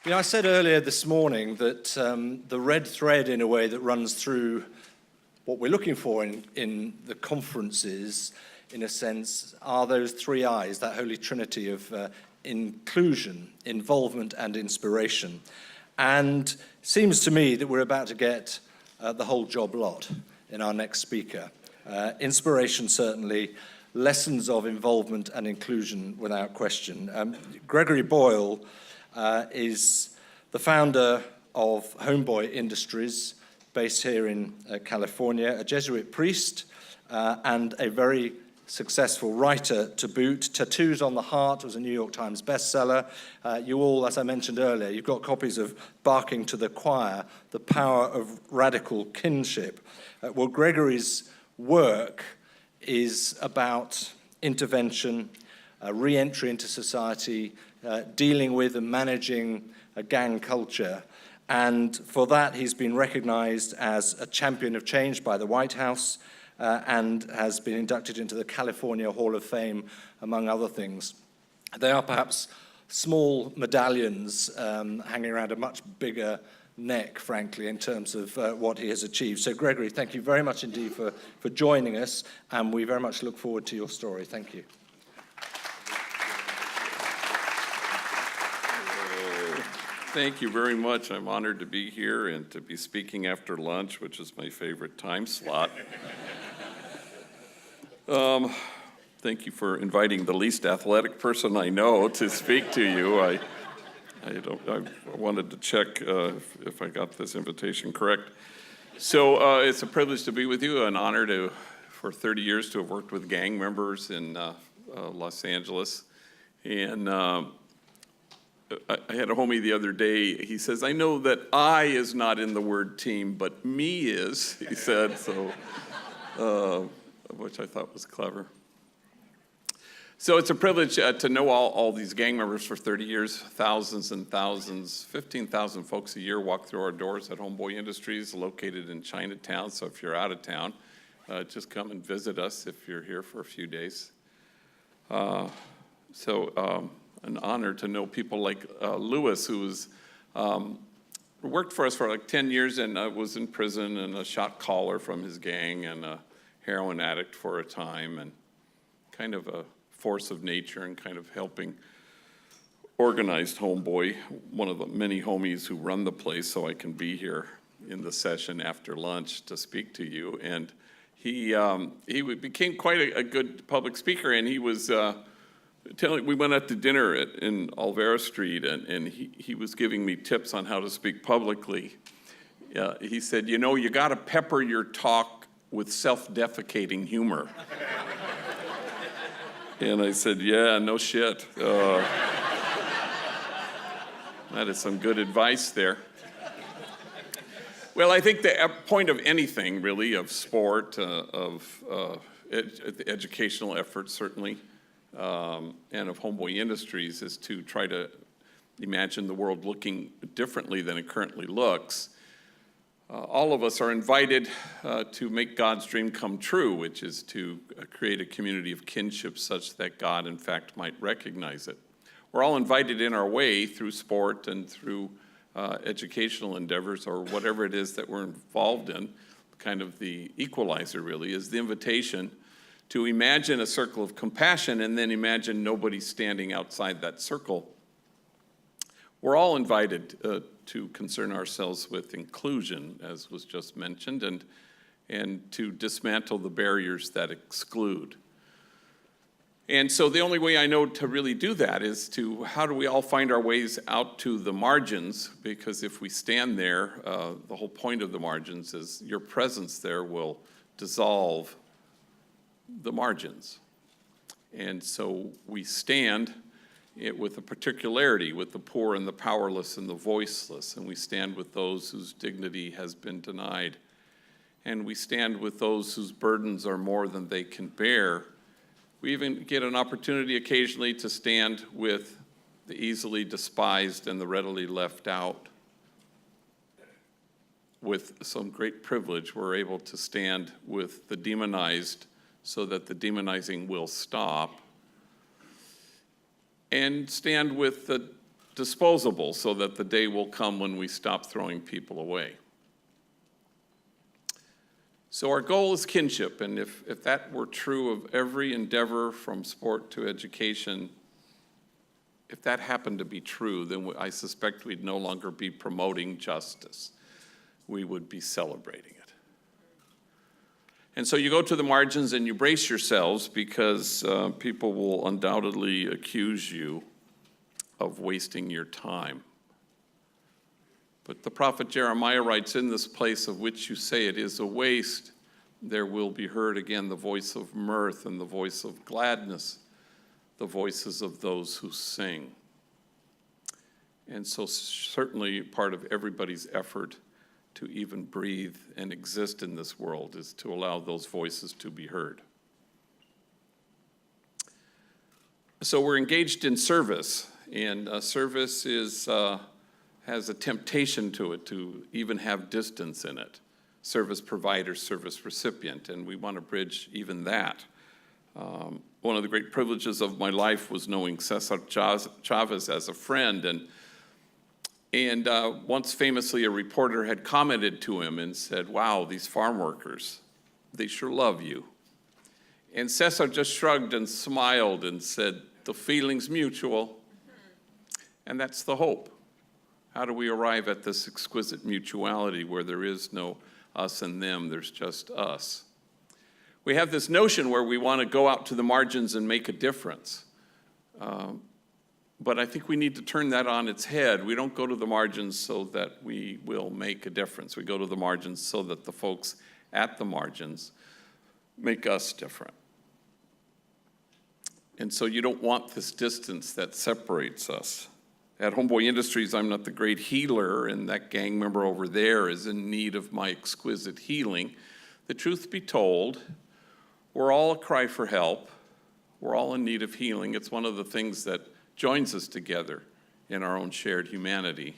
I said earlier this morning that the red thread, in a way, that runs through what we're looking for in the conferences, in a sense, are those three I's, that holy trinity of inclusion, involvement, and inspiration. And it seems to me that we're about to get the whole job lot in our next speaker. Inspiration, certainly. Lessons of involvement and inclusion, without question. Gregory Boyle is the founder of Homeboy Industries, based here in California, a Jesuit priest and a very successful writer to boot. Tattoos on the Heart was a New York Times bestseller. You all, as I mentioned earlier, you've got copies of Barking to the Choir, The Power of Radical Kinship. Well, Gregory's work is about intervention, re-entry into society, dealing with and managing a gang culture. And for that, he's been recognized as a champion of change by the White House and has been inducted into the California Hall of Fame, among other things. They are perhaps small medallions hanging around a much bigger neck, frankly, in terms of what he has achieved. So, Gregory, thank you very much indeed for joining us, and we very much look forward to your story. Thank you. Thank you very much. I'm honored to be here and to be speaking after lunch, which is my favorite time slot. Thank you for inviting the least athletic person I know to speak to you. I wanted to check if I got this invitation correct. So it's a privilege to be with you, an honor for 30 years to have worked with gang members in Los Angeles. And I had a homie the other day, he says, I know that I is not in the word team, but me is, he said, so, which I thought was clever. So it's a privilege to know all these gang members for 30 years, thousands and thousands, 15,000 folks a year walk through our doors at Homeboy Industries, located in Chinatown. So if you're out of town, just come and visit us if you're here for a few days. An honor to know people like Lewis, who was, worked for us for like 10 years and was in prison and a shot caller from his gang and a heroin addict for a time, and kind of a force of nature and kind of helping organized Homeboy, one of the many homies who run the place, so I can be here in the session after lunch to speak to you. And he became quite a good public speaker, and he was we went out to dinner in Olvera Street, and he was giving me tips on how to speak publicly. He said, you know, you got to pepper your talk with self-defecating humor. And I said, yeah, no shit. That is some good advice there. Well, I think the point of anything, really, of sport, of educational efforts, certainly, and of Homeboy Industries, is to try to imagine the world looking differently than it currently looks. All of us are invited to make God's dream come true, which is to create a community of kinship such that God, in fact, might recognize it. We're all invited in our way through sport and through educational endeavors or whatever it is that we're involved in. Kind of the equalizer, really, is the invitation to imagine a circle of compassion and then imagine nobody standing outside that circle. We're all invited to concern ourselves with inclusion, as was just mentioned, and to dismantle the barriers that exclude. And so the only way I know to really do that is how do we all find our ways out to the margins? Because if we stand there, the whole point of the margins is your presence there will dissolve the margins. And so we stand with a particularity with the poor and the powerless and the voiceless, and we stand with those whose dignity has been denied, and we stand with those whose burdens are more than they can bear. We even get an opportunity occasionally to stand with the easily despised and the readily left out. With some great privilege, we're able to stand with the demonized so that the demonizing will stop, and stand with the disposable so that the day will come when we stop throwing people away. So our goal is kinship, and if that were true of every endeavor from sport to education, if that happened to be true, then I suspect we'd no longer be promoting justice. We would be celebrating it. And so you go to the margins and you brace yourselves because people will undoubtedly accuse you of wasting your time. But the prophet Jeremiah writes, in this place of which you say it is a waste, there will be heard again the voice of mirth and the voice of gladness, the voices of those who sing. And so certainly part of everybody's effort to even breathe and exist in this world is to allow those voices to be heard. So we're engaged in service, and service has a temptation to it to even have distance in it. Service provider, service recipient, and we want to bridge even that. One of the great privileges of my life was knowing Cesar Chavez as a friend, and once famously a reporter had commented to him and said, wow, these farm workers, they sure love you. And Cesar just shrugged and smiled and said, the feeling's mutual. And that's the hope. How do we arrive at this exquisite mutuality where there is no us and them, there's just us? We have this notion where we want to go out to the margins and make a difference. But I think we need to turn that on its head. We don't go to the margins so that we will make a difference. We go to the margins so that the folks at the margins make us different. And so you don't want this distance that separates us. At Homeboy Industries, I'm not the great healer, and that gang member over there is in need of my exquisite healing. The truth be told, we're all a cry for help. We're all in need of healing. It's one of the things that joins us together in our own shared humanity.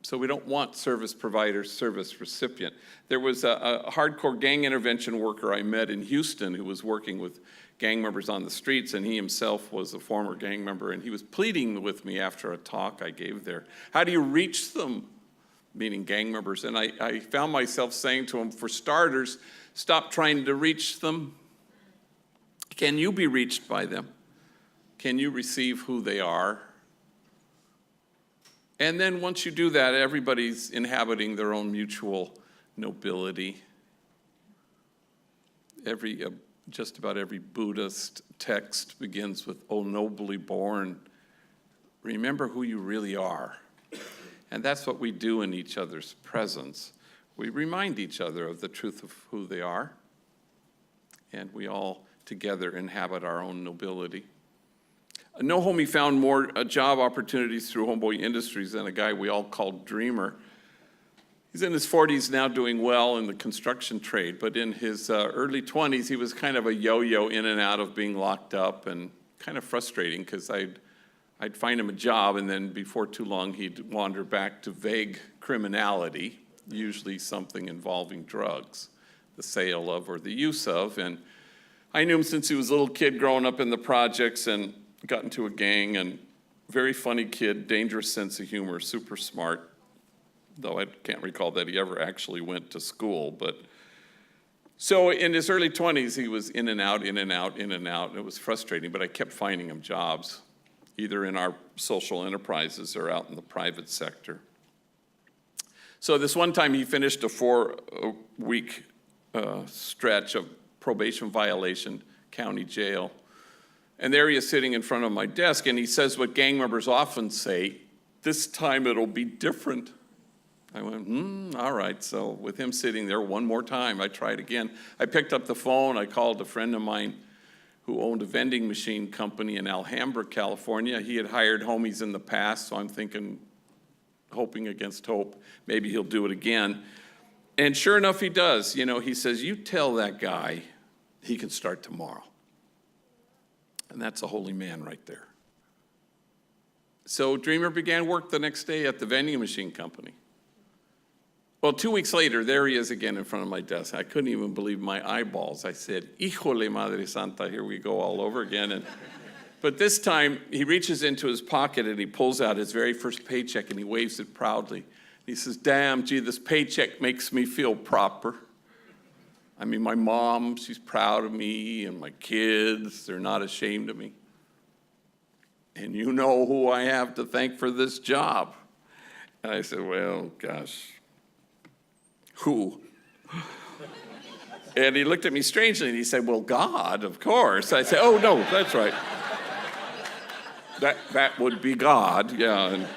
So we don't want service provider, service recipient. There was a hardcore gang intervention worker I met in Houston who was working with gang members on the streets, and he himself was a former gang member, and he was pleading with me after a talk I gave there. How do you reach them? Meaning gang members. And I found myself saying to him, for starters, stop trying to reach them. Can you be reached by them? Can you receive who they are? And then once you do that, everybody's inhabiting their own mutual nobility. Just about every Buddhist text begins with, "O nobly born, remember who you really are." And that's what we do in each other's presence. We remind each other of the truth of who they are, and we all together inhabit our own nobility. No homie found more job opportunities through Homeboy Industries than a guy we all called Dreamer. He's in his 40s now, doing well in the construction trade, but in his early 20s, he was kind of a yo-yo in and out of being locked up, and kind of frustrating because I'd find him a job, and then before too long, he'd wander back to vague criminality, usually something involving drugs, the sale of or the use of. And I knew him since he was a little kid growing up in the projects, and got into a gang, and very funny kid, dangerous sense of humor, super smart, though I can't recall that he ever actually went to school. But so in his early 20s, he was in and out, in and out, in and out, and it was frustrating, but I kept finding him jobs, either in our social enterprises or out in the private sector. So this one time he finished a 4-week stretch of probation violation, county jail. And there he is sitting in front of my desk, and he says what gang members often say, "This time it'll be different." I went, all right. So with him sitting there one more time, I tried again. I picked up the phone, I called a friend of mine who owned a vending machine company in Alhambra, California. He had hired homies in the past, so I'm thinking, hoping against hope, maybe he'll do it again. And sure enough, he does. You know, he says, "You tell that guy he can start tomorrow." And that's a holy man right there. So Dreamer began work the next day at the vending machine company. Well, 2 weeks later, there he is again in front of my desk. I couldn't even believe my eyeballs. I said, "Híjole, Madre Santa," here we go all over again. And But this time, he reaches into his pocket and he pulls out his very first paycheck and he waves it proudly. He says, damn, gee, this paycheck makes me feel proper. I mean, my mom, she's proud of me, and my kids, they're not ashamed of me. And you know who I have to thank for this job. And I said, well, gosh, who? And he looked at me strangely and he said, well, God, of course. I said, oh, no, that's right. That would be God, yeah. And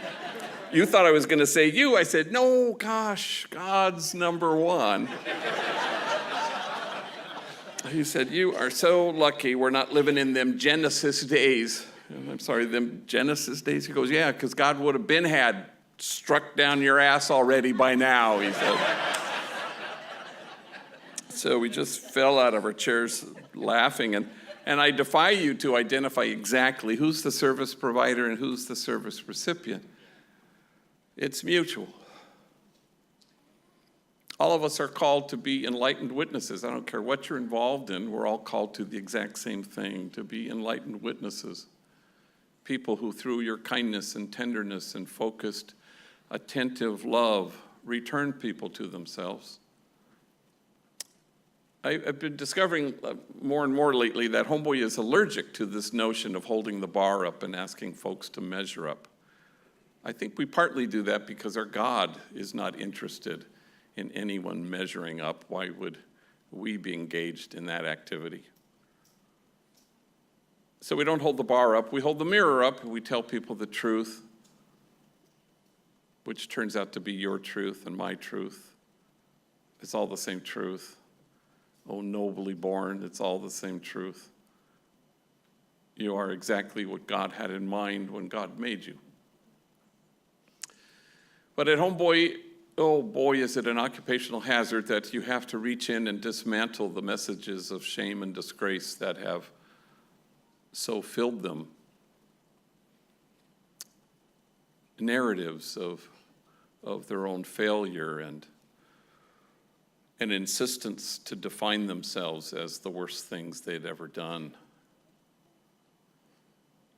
you thought I was going to say you. I said, no, gosh, God's number one. He said, you are so lucky we're not living in them Genesis days. And I'm sorry, them Genesis days? He goes, yeah, because God would have been had struck down your ass already by now, he said. So we just fell out of our chairs laughing. And I defy you to identify exactly who's the service provider and who's the service recipient. It's mutual. All of us are called to be enlightened witnesses. I don't care what you're involved in, we're all called to the exact same thing, to be enlightened witnesses. People who, through your kindness and tenderness and focused, attentive love, return people to themselves. I've been discovering more and more lately that Homeboy is allergic to this notion of holding the bar up and asking folks to measure up. I think we partly do that because our God is not interested in anyone measuring up. Why would we be engaged in that activity? So we don't hold the bar up, we hold the mirror up, and we tell people the truth, which turns out to be your truth and my truth. It's all the same truth. Oh, nobly born, it's all the same truth. You are exactly what God had in mind when God made you. But at Homeboy, oh boy, is it an occupational hazard that you have to reach in and dismantle the messages of shame and disgrace that have so filled them. Narratives of their own failure and an insistence to define themselves as the worst things they'd ever done.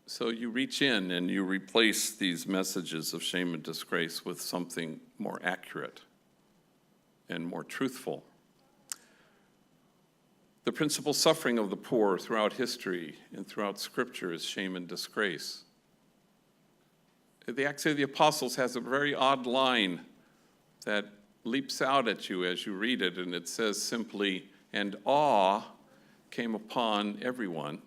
So you reach in and you replace these messages of shame and disgrace with something more accurate and more truthful. The principal suffering of the poor throughout history and throughout Scripture is shame and disgrace. The Acts of the Apostles has a very odd line that leaps out at you as you read it, and it says simply, and awe came upon everyone.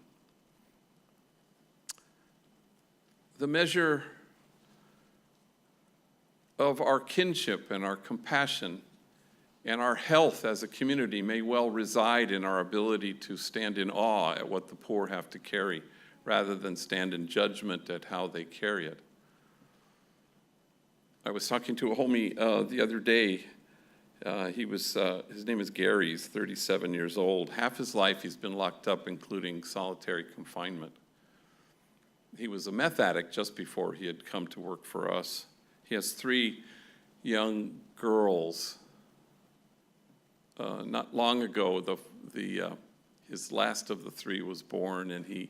The measure of our kinship and our compassion and our health as a community may well reside in our ability to stand in awe at what the poor have to carry, rather than stand in judgment at how they carry it. I was talking to a homie the other day. His name is Gary. He's 37 years old. Half his life he's been locked up, including solitary confinement. He was a meth addict just before he had come to work for us. He has 3 young girls. Not long ago, his last of the 3 was born, and he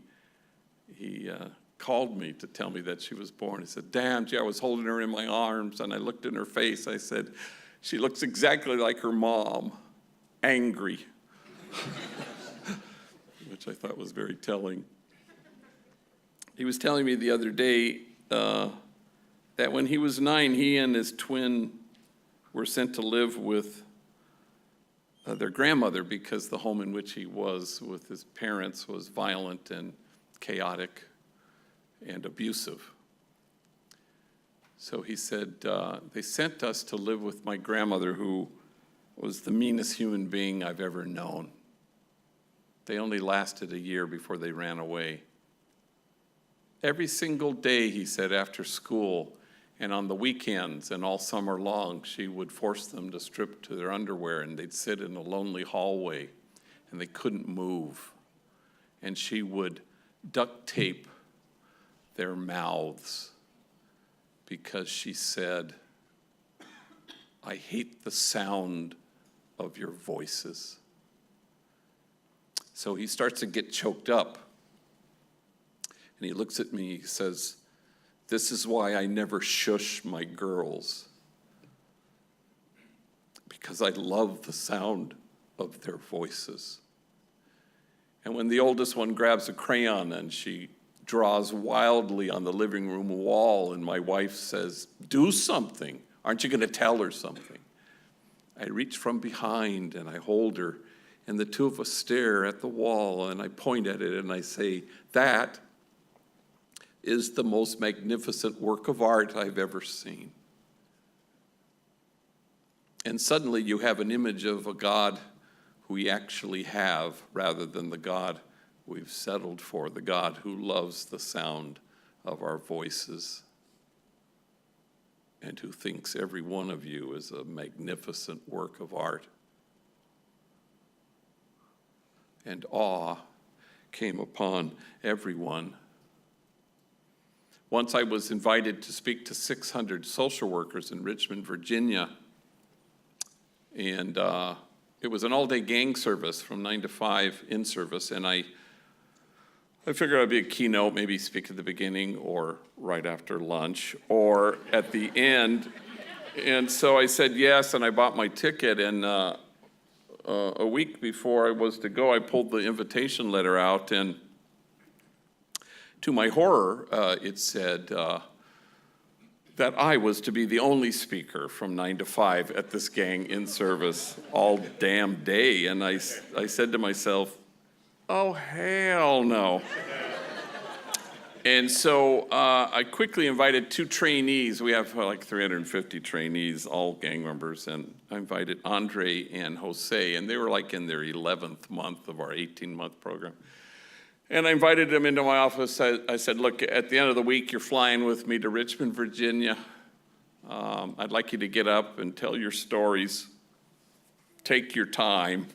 called me to tell me that she was born. He said, damn, gee, I was holding her in my arms, and I looked in her face. I said, she looks exactly like her mom, angry, which I thought was very telling. He was telling me the other day that when he was 9, he and his twin were sent to live with their grandmother because the home in which he was with his parents was violent and chaotic and abusive. So he said, they sent us to live with my grandmother, who was the meanest human being I've ever known. They only lasted a year before they ran away. Every single day, he said, after school and on the weekends and all summer long, she would force them to strip to their underwear, and they'd sit in a lonely hallway and they couldn't move. And she would duct tape their mouths because she said, I hate the sound of your voices. So he starts to get choked up. And he looks at me, he says, "This is why I never shush my girls, because I love the sound of their voices." And when the oldest one grabs a crayon and she draws wildly on the living room wall, and my wife says, "Do something. Aren't you going to tell her something?" I reach from behind and I hold her, and the two of us stare at the wall, and I point at it and I say, "That is the most magnificent work of art I've ever seen." And suddenly you have an image of a God who we actually have, rather than the God we've settled for, the God who loves the sound of our voices and who thinks every one of you is a magnificent work of art. And awe came upon everyone. Once I was invited to speak to 600 social workers in Richmond, Virginia, and it was an all-day gang service from 9 to 5 in service, and I figured I'd be a keynote, maybe speak at the beginning or right after lunch or at the end. And so I said yes, and I bought my ticket, and a week before I was to go, I pulled the invitation letter out, and to my horror, it said that I was to be the only speaker from 9 to 5 at this gang in service all damn day. And I said to myself, "Oh, hell no." And so I quickly invited 2 trainees. We have like 350 trainees, all gang members. And I invited Andre and Jose, and they were like in their 11th month of our 18-month program. And I invited them into my office. I said, "Look, at the end of the week, you're flying with me to Richmond, Virginia. I'd like you to get up and tell your stories. Take your time,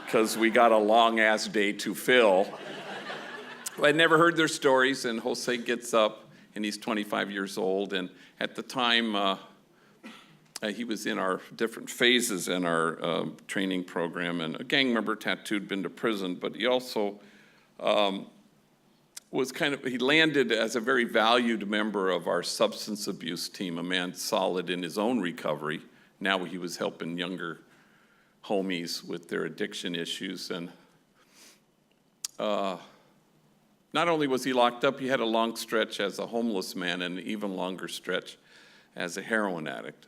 because we got a long-ass day to fill." I'd never heard their stories, and Jose gets up, and he's 25 years old. And at the time, he was in our different phases in our training program, and a gang member, tattooed, been to prison, but he also he landed as a very valued member of our substance abuse team, a man solid in his own recovery. Now he was helping younger homies with their addiction issues. And not only was he locked up, he had a long stretch as a homeless man and an even longer stretch as a heroin addict.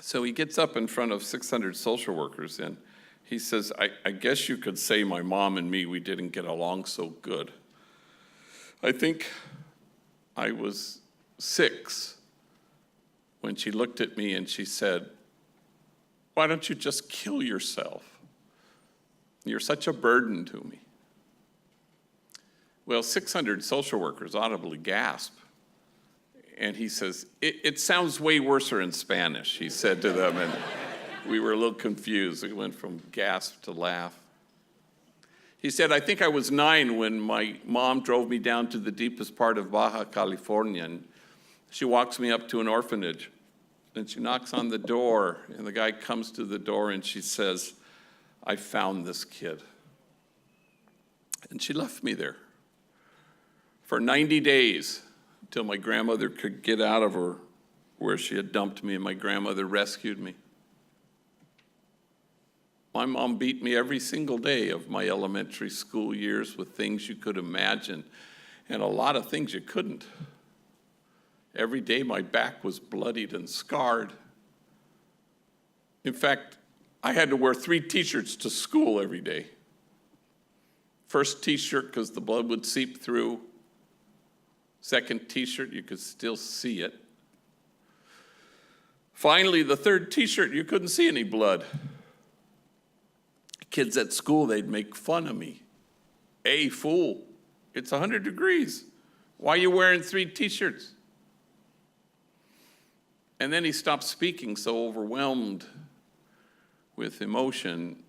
So he gets up in front of 600 social workers, and he says, I guess you could say my mom and me, we didn't get along so good. I think I was 6 when she looked at me and she said, "Why don't you just kill yourself? You're such a burden to me." Well, 600 social workers audibly gasp. And he says, it sounds way worser in Spanish, he said to them. And we were a little confused. We went from gasp to laugh. He said, "I think I was 9 when my mom drove me down to the deepest part of Baja California. And she walks me up to an orphanage. And she knocks on the door. And the guy comes to the door and she says, 'I found this kid.' And she left me there for 90 days until my grandmother could get out of her where she had dumped me, and my grandmother rescued me. My mom beat me every single day of my elementary school years with things you could imagine, and a lot of things you couldn't. Every day my back was bloodied and scarred. In fact, I had to wear 3 t-shirts to school every day. First t-shirt because the blood would seep through. Second t-shirt, you could still see it. Finally, the third t-shirt, you couldn't see any blood. Kids at school, they'd make fun of me. "Hey, fool, it's 100 degrees. Why are you wearing 3 t-shirts?" And then he stopped speaking, so overwhelmed with emotion,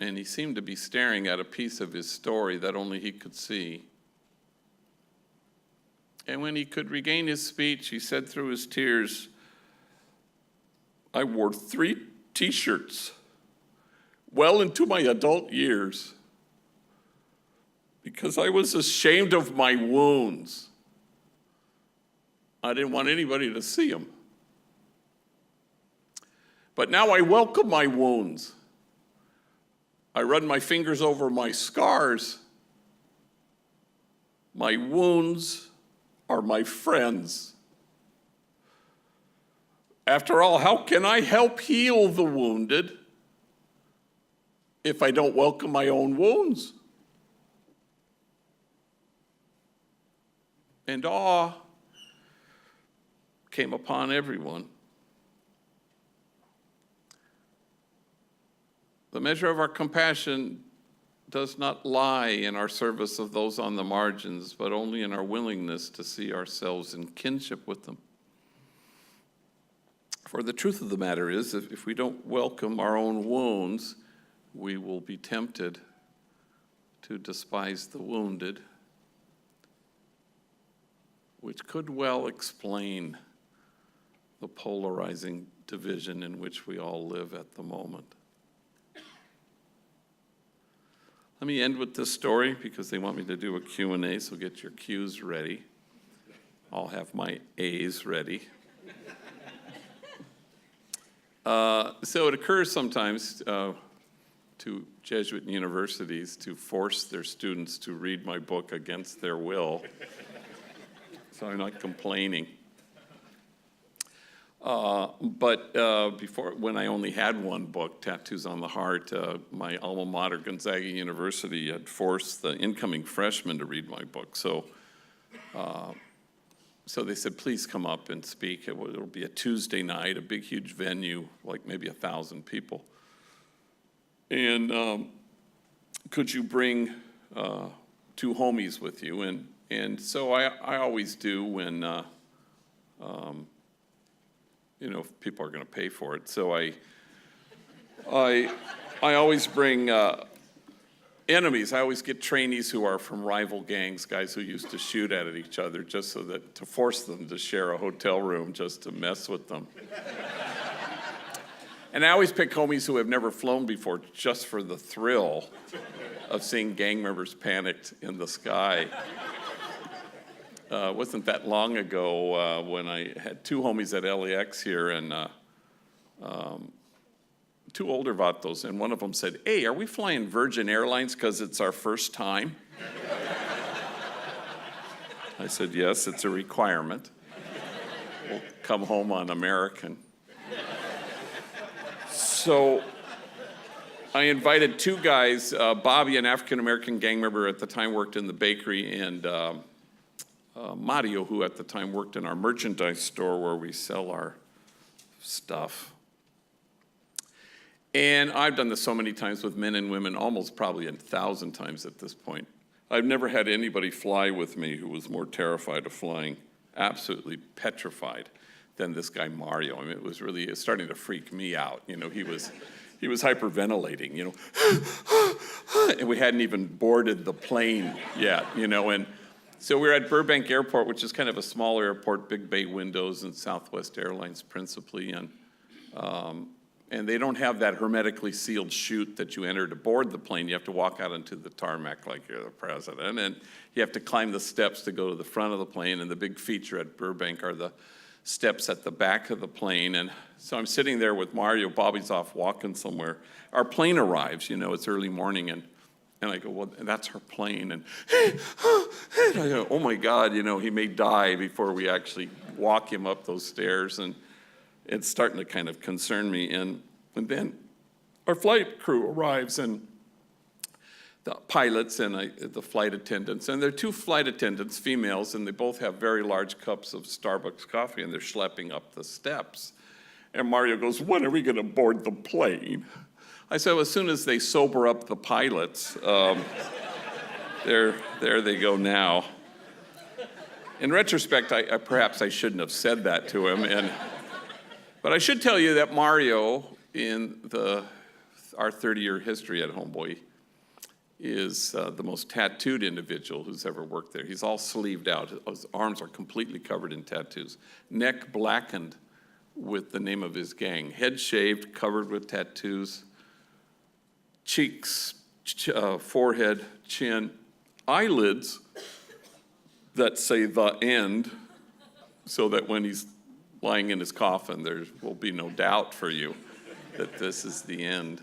and he seemed to be staring at a piece of his story that only he could see. And when he could regain his speech, he said through his tears, "I wore 3 t-shirts well into my adult years. because I was ashamed of my wounds. I didn't want anybody to see them. But now I welcome my wounds. I run my fingers over my scars. My wounds are my friends. After all, how can I help heal the wounded if I don't welcome my own wounds? And awe came upon everyone. The measure of our compassion does not lie in our service of those on the margins, but only in our willingness to see ourselves in kinship with them. For the truth of the matter is, if we don't welcome our own wounds, we will be tempted to despise the wounded, which could well explain the polarizing division in which we all live at the moment. Let me end with this story because they want me to do a Q&A, so get your Q's ready. I'll have my A's ready. So it occurs sometimes to Jesuit universities to force their students to read my book against their will. So I'm not complaining. But before, when I only had one book, Tattoos on the Heart, my alma mater, Gonzaga University, had forced the incoming freshmen to read my book. So they said, please come up and speak. It'll be a Tuesday night, a big, huge venue, like maybe 1,000 people. And could you bring 2 homies with you? And so I always do when, if people are going to pay for it. So I always bring enemies. I always get trainees who are from rival gangs, guys who used to shoot at each other just so that, to force them to share a hotel room just to mess with them. And I always pick homies who have never flown before just for the thrill of seeing gang members panicked in the sky. It wasn't that long ago when I had 2 homies at LAX here, and 2 older vatos, and one of them said, hey, are we flying Virgin Airlines because it's our first time? I said, yes, it's a requirement. We'll come home on American. So I invited 2 guys, Bobby, an African-American gang member at the time worked in the bakery, and Mario, who at the time worked in our merchandise store where we sell our stuff. And I've done this so many times with men and women, almost probably 1,000 times at this point. I've never had anybody fly with me who was more terrified of flying, absolutely petrified, than this guy Mario. I mean, it was really starting to freak me out. You know, he was hyperventilating, you know, and we hadn't even boarded the plane yet, you know. And so we were at Burbank Airport, which is kind of a small airport, big bay windows, and Southwest Airlines principally. And they don't have that hermetically sealed chute that you enter to board the plane. You have to walk out into the tarmac like you're the president. And you have to climb the steps to go to the front of the plane. And the big feature at Burbank are the steps at the back of the plane. And so I'm sitting there with Mario. Bobby's off walking somewhere. Our plane arrives, you know, it's early morning. And I go, well, that's our plane. And I go, oh my God, you know, he may die before we actually walk him up those stairs. And it's starting to kind of concern me. And then our flight crew arrives, and the pilots and the flight attendants, and there are 2 flight attendants, females, and they both have very large cups of Starbucks coffee, and they're schlepping up the steps. And Mario goes, when are we going to board the plane? I said, well, as soon as they sober up the pilots, there they go now. In retrospect, perhaps I shouldn't have said that to him. But I should tell you that Mario, in our 30-year history at Homeboy, is the most tattooed individual who's ever worked there. He's all sleeved out. His arms are completely covered in tattoos. Neck blackened with the name of his gang. Head shaved, covered with tattoos. Cheeks, forehead, chin, eyelids that say "the end," so that when he's lying in his coffin, there will be no doubt for you that this is the end.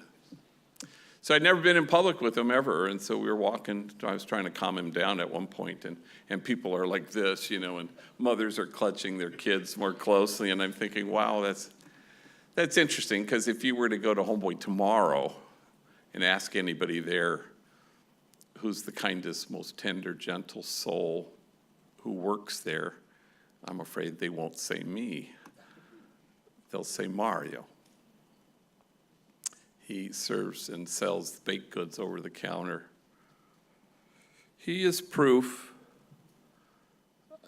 So I'd never been in public with him ever, and so we were walking. I was trying to calm him down at one point, and people are like this, and mothers are clutching their kids more closely, and I'm thinking, wow, that's interesting, because if you were to go to Homeboy tomorrow and ask anybody there who's the kindest, most tender, gentle soul who works there, I'm afraid they won't say me. They'll say Mario. He serves and sells baked goods over the counter. He is proof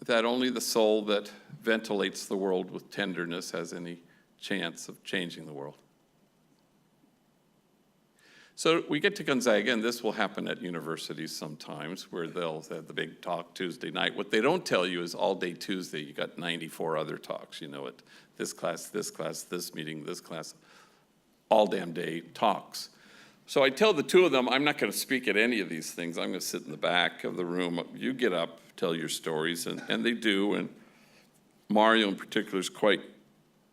that only the soul that ventilates the world with tenderness has any chance of changing the world. So we get to Gonzaga, and this will happen at universities sometimes, where they'll have the big talk Tuesday night. What they don't tell you is all day Tuesday, you got 94 other talks, at this class, this meeting, this class, all damn day talks. So I tell the two of them, I'm not going to speak at any of these things. I'm going to sit in the back of the room. You get up, tell your stories, and they do. And Mario in particular is quite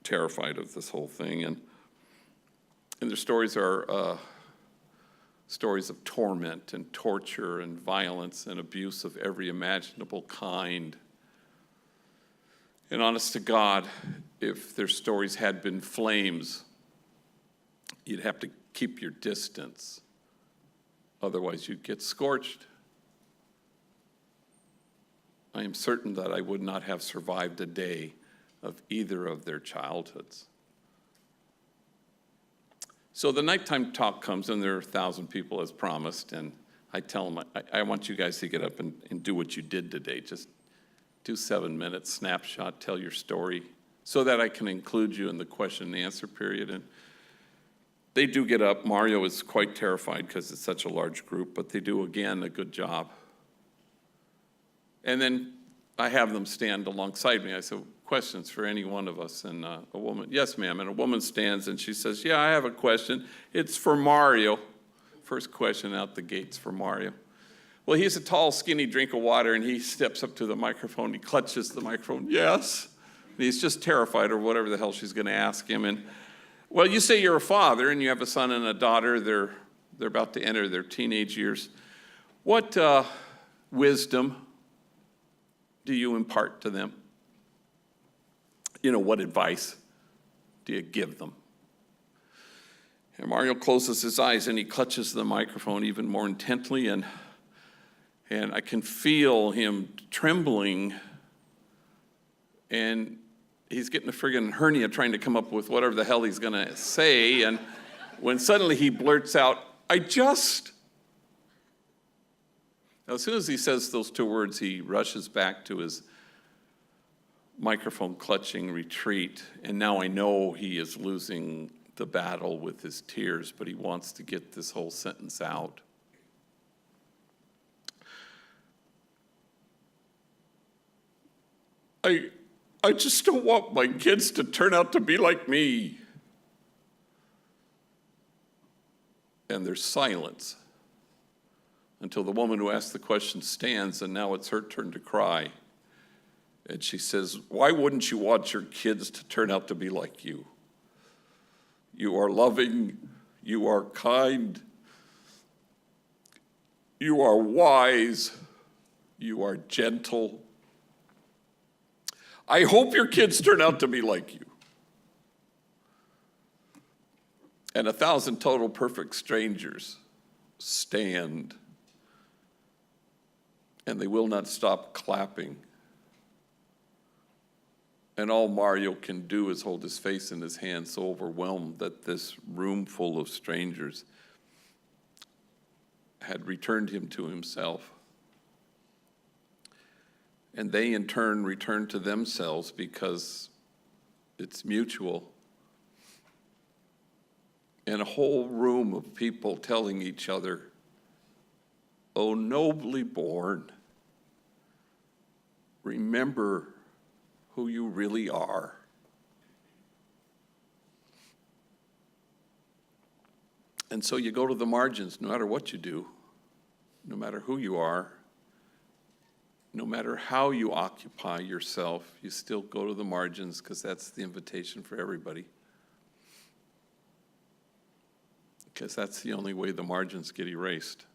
terrified of this whole thing. And their stories are stories of torment and torture and violence and abuse of every imaginable kind. And honest to God, if their stories had been flames, you'd have to keep your distance. Otherwise, you'd get scorched. I am certain that I would not have survived a day of either of their childhoods. So the nighttime talk comes, and there are 1,000 people as promised, and I tell them, I want you guys to get up and do what you did today. Just do 7 minutes, snapshot, tell your story, so that I can include you in the question and answer period. And they do get up. Mario is quite terrified because it's such a large group, but they do, again, a good job. And then I have them stand alongside me. I said, questions for any one of us? And a woman, yes, ma'am. And a woman stands and she says, yeah, I have a question. It's for Mario. First question out the gates for Mario. Well, he's a tall, skinny drink of water, and he steps up to the microphone. He clutches the microphone. Yes. And he's just terrified or whatever the hell she's going to ask him. And well, you say you're a father and you have a son and a daughter. They're about to enter their teenage years. What wisdom do you impart to them? What advice do you give them? And Mario closes his eyes and he clutches the microphone even more intently, and I can feel him trembling, and he's getting a friggin' hernia trying to come up with whatever the hell he's gonna say, and when suddenly he blurts out, Now, as soon as he says those two words, he rushes back to his microphone clutching retreat, and now I know he is losing the battle with his tears, but he wants to get this whole sentence out. I just don't want my kids to turn out to be like me. And there's silence until the woman who asked the question stands, and now it's her turn to cry. And she says, why wouldn't you want your kids to turn out to be like you? You are loving, you are kind, you are wise, you are gentle. I hope your kids turn out to be like you. And 1,000 total perfect strangers stand, and they will not stop clapping. And all Mario can do is hold his face in his hands, so overwhelmed that this room full of strangers had returned him to himself. And they in turn returned to themselves, because it's mutual. And a whole room of people telling each other, "Oh, nobly born, remember who you really are." And so you go to the margins, no matter what you do, no matter who you are, no matter how you occupy yourself, you still go to the margins because that's the invitation for everybody. Because that's the only way the margins get erased.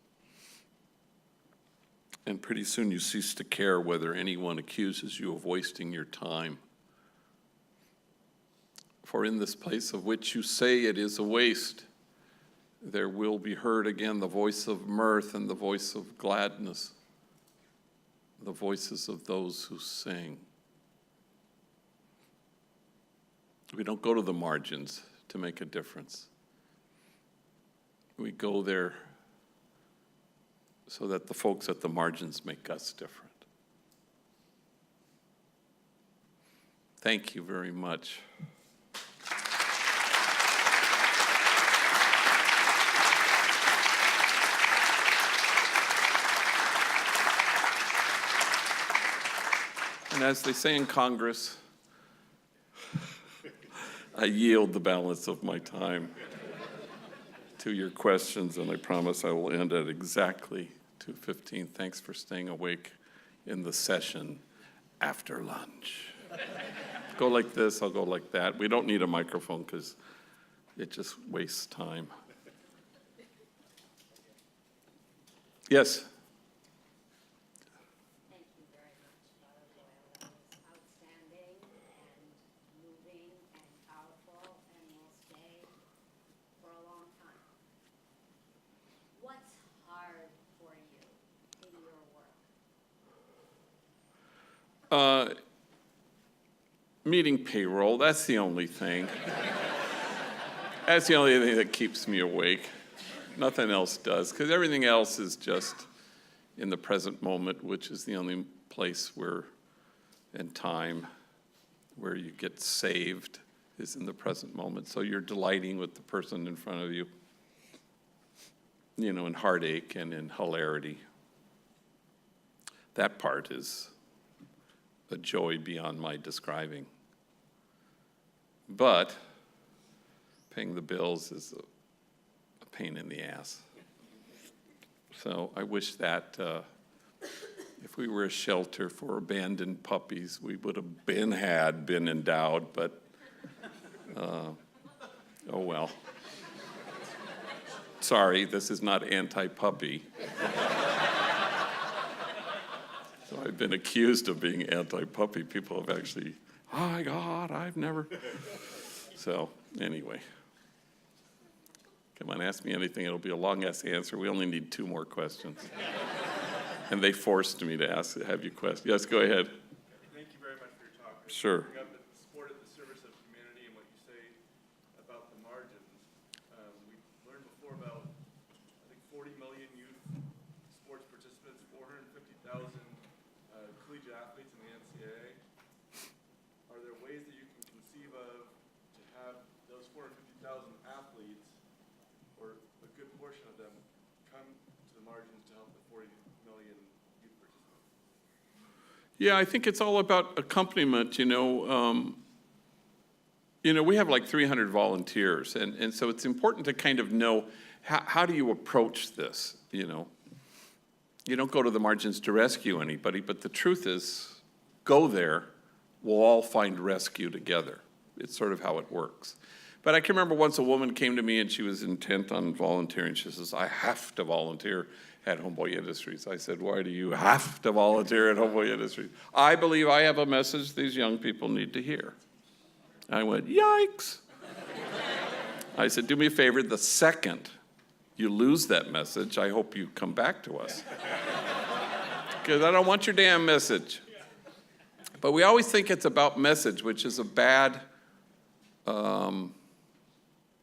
And pretty soon you cease to care whether anyone accuses you of wasting your time. For in this place of which you say it is a waste, there will be heard again the voice of mirth and the voice of gladness, the voices of those who sing. We don't go to the margins to make a difference. We go there so that the folks at the margins make us different. Thank you very much. And as they say in Congress, I yield the balance of my time to your questions, and I promise I will end at exactly 2:15. Thanks for staying awake in the session after lunch. Go like this, I'll go like that. We don't need a microphone because it just wastes time. Yes? Thank you very much, Father Boyle. That was outstanding and moving and powerful and will stay for a long time. What's hard for you in your work? Meeting payroll, that's the only thing. That's the only thing that keeps me awake. Nothing else does, because everything else is just in the present moment, which is the only place where, in time, where you get saved is in the present moment. So you're delighting with the person in front of you, you know, in heartache and in hilarity. That part is a joy beyond my describing. But paying the bills is a pain in the ass. So I wish that if we were a shelter for abandoned puppies, we would have been endowed, but oh well. Sorry, this is not anti-puppy. So I've been accused of being anti-puppy. People have actually, oh my God, I've never. So anyway. Come on, ask me anything. It'll be a long-ass answer. We only need 2 more questions. And they forced me to have you questions. Yes, go ahead. Thank you very much for your talk. Sure. Bring up the sport at the service of community and what you say about the margins. We learned before about, I think, 40 million youth sports participants, 450,000 collegiate athletes in the NCAA. Are there ways that you can conceive of to have those 450,000 athletes, or a good portion of them, come to the margins to help the 40 million youth participants? Yeah, I think it's all about accompaniment, you know. We have like 300 volunteers, and so it's important to kind of know how do you approach this, you know. You don't go to the margins to rescue anybody, but the truth is, go there, we'll all find rescue together. It's sort of how it works. But I can remember once a woman came to me and she was intent on volunteering. She says, I have to volunteer at Homeboy Industries. I said, why do you have to volunteer at Homeboy Industries? I believe I have a message these young people need to hear. I went, yikes. I said, do me a favor, the second you lose that message, I hope you come back to us. Because I don't want your damn message. But we always think it's about message, which is a bad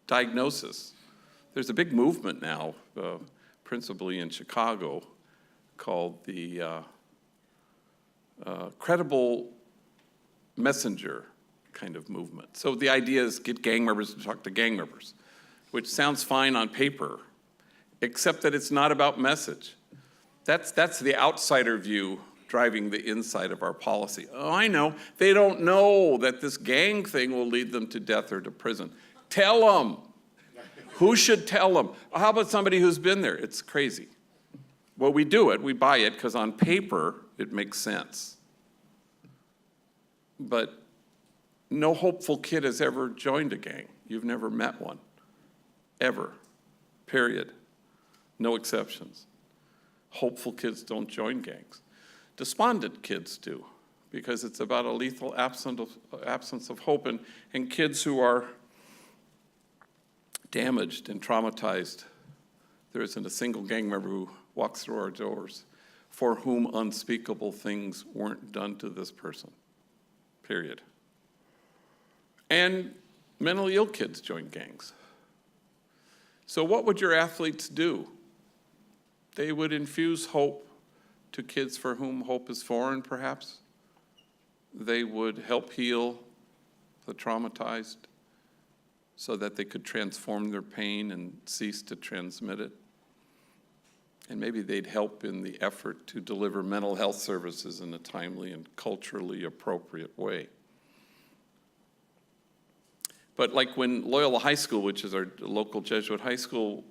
diagnosis. There's a big movement now, principally in Chicago, called the credible messenger kind of movement. So the idea is get gang members to talk to gang members, which sounds fine on paper, except that it's not about message. That's the outsider view driving the inside of our policy. Oh, I know. They don't know that this gang thing will lead them to death or to prison. Tell them. Who should tell them? How about somebody who's been there? It's crazy. Well, we do it. We buy it because on paper, It makes sense. But no hopeful kid has ever joined a gang. You've never met one, ever, period. No exceptions. Hopeful kids don't join gangs. Despondent kids do, because it's about a lethal absence of hope. And kids who are damaged and traumatized, there isn't a single gang member who walks through our doors for whom unspeakable things weren't done to this person, period. And mentally ill kids join gangs. So what would your athletes do? They would infuse hope to kids for whom hope is foreign, perhaps. They would help heal the traumatized so that they could transform their pain and cease to transmit it. And maybe they'd help in the effort to deliver mental health services in a timely and culturally appropriate way. But like when Loyola High School, which is our local Jesuit high school,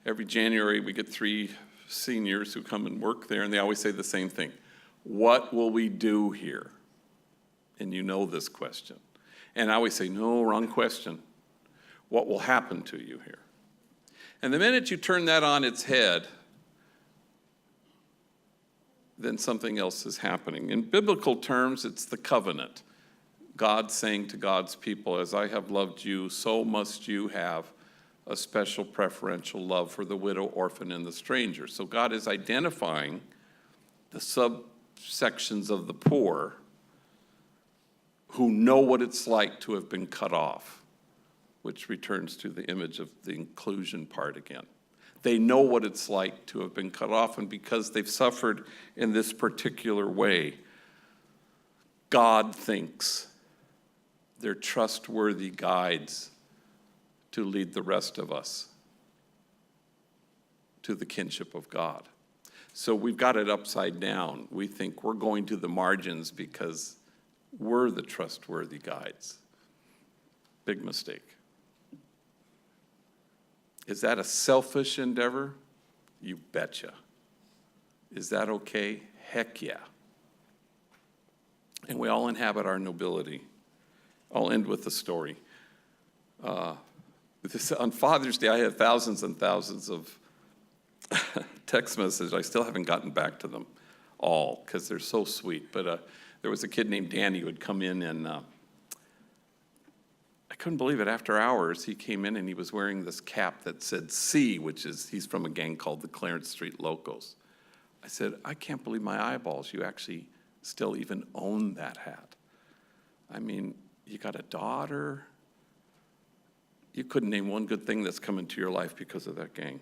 every January we get 3 seniors who come and work there, and they always say the same thing. What will we do here? And you know this question. And I always say, no, wrong question. What will happen to you here? And the minute you turn that on its head, then something else is happening. In biblical terms, it's the covenant. God saying to God's people, as I have loved you, so must you have a special preferential love for the widow, orphan, and the stranger. So God is identifying the subsections of the poor who know what it's like to have been cut off, which returns to the image of the inclusion part again. They know what it's like to have been cut off, and because they've suffered in this particular way, God thinks they're trustworthy guides to lead the rest of us to the kinship of God. So we've got it upside down. We think we're going to the margins because we're the trustworthy guides. Big mistake. Is that a selfish endeavor? You betcha. Is that okay? Heck yeah. And we all inhabit our nobility. I'll end with a story. On Father's Day, I had thousands and thousands of text messages. I still haven't gotten back to them all because they're so sweet. But there was a kid named Danny who had come in, and I couldn't believe it. After hours, he came in and he was wearing this cap that said C, which is, he's from a gang called the Clarence Street Locos. I said, I can't believe my eyeballs. You actually still even own that hat. I mean, you got a daughter. You couldn't name one good thing that's come into your life because of that gang.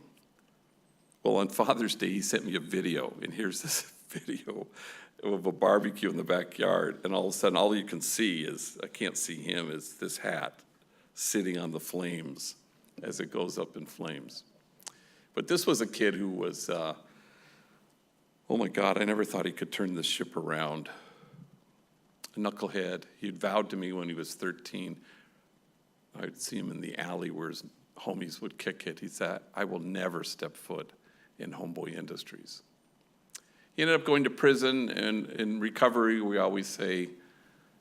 Well, on Father's Day, he sent me a video, and here's this video of a barbecue in the backyard, and all of a sudden, all you can see is, I can't see him, is this hat sitting on the flames as it goes up in flames. But this was a kid who was, oh my God, I never thought he could turn this ship around. A knucklehead. He had vowed to me when he was 13. I'd see him in the alley where his homies would kick it. He said, I will never step foot in Homeboy Industries. He ended up going to prison, and in recovery, we always say,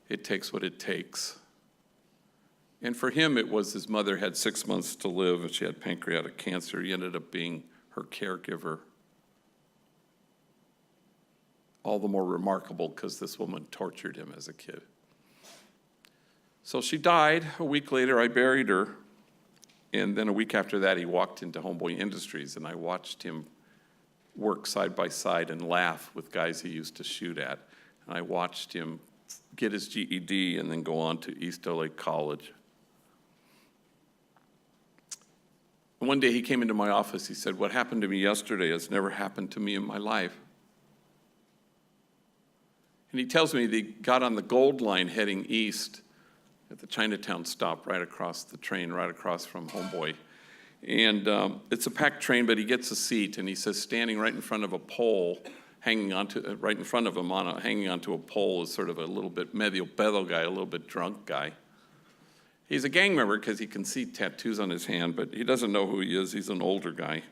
it takes what it takes. And for him, it was his mother had 6 months to live, and she had pancreatic cancer. He ended up being her caregiver. All the more remarkable because this woman tortured him as a kid. So she died. A week later, I buried her. And then a week after that, he walked into Homeboy Industries, and I watched him work side by side and laugh with guys he used to shoot at. And I watched him get his GED and then go on to East LA College. And one day he came into my office. He said, what happened to me yesterday has never happened to me in my life. And he tells me they got on the Gold Line heading east at the Chinatown stop right across the train, right across from Homeboy. And it's a packed train, but he gets a seat, and he says standing right in front of a pole, hanging onto, right in front of him, hanging onto a pole is sort of a little bit medio pedo guy, a little bit drunk guy. He's a gang member because he can see tattoos on his hand, but he doesn't know who he is. He's an older guy.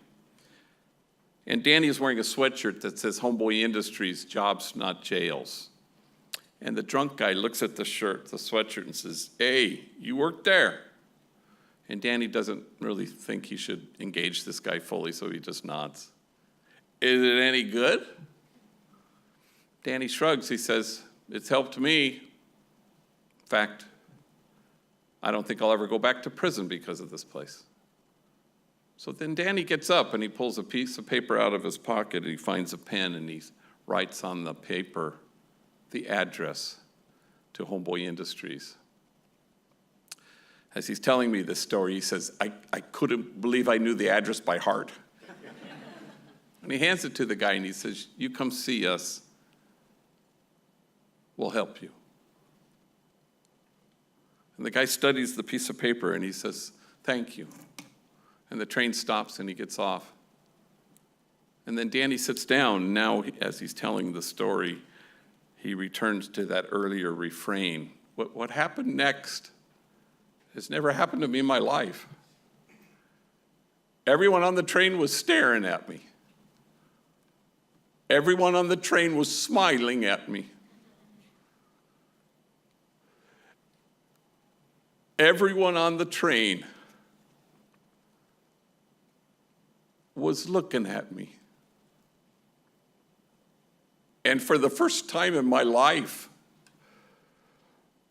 And Danny is wearing a sweatshirt that says Homeboy Industries, jobs, not jails. And the drunk guy looks at the sweatshirt, and says, "Hey, you work there." And Danny doesn't really think he should engage this guy fully, so he just nods. "Is it any good?" Danny shrugs. He says, "It's helped me. In fact, I don't think I'll ever go back to prison because of this place." So then Danny gets up and he pulls a piece of paper out of his pocket and he finds a pen and he writes on the paper the address to Homeboy Industries. As he's telling me this story, he says, I couldn't believe I knew the address by heart. And he hands it to the guy and he says, "You come see us, we'll help you." And the guy studies the piece of paper and he says, "Thank you." And the train stops and he gets off. And then Danny sits down. Now, as he's telling the story, he returns to that earlier refrain. What happened next has never happened to me in my life. Everyone on the train was staring at me. Everyone on the train was smiling at me. Everyone on the train was looking at me. And for the first time in my life,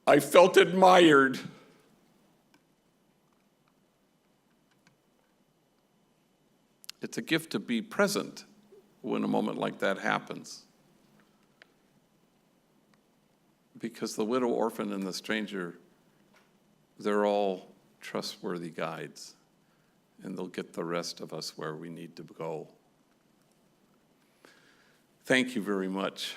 I felt admired. It's a gift to be present when a moment like that happens. Because the widow, orphan, and the stranger, they're all trustworthy guides, and they'll get the rest of us where we need to go. Thank you very much.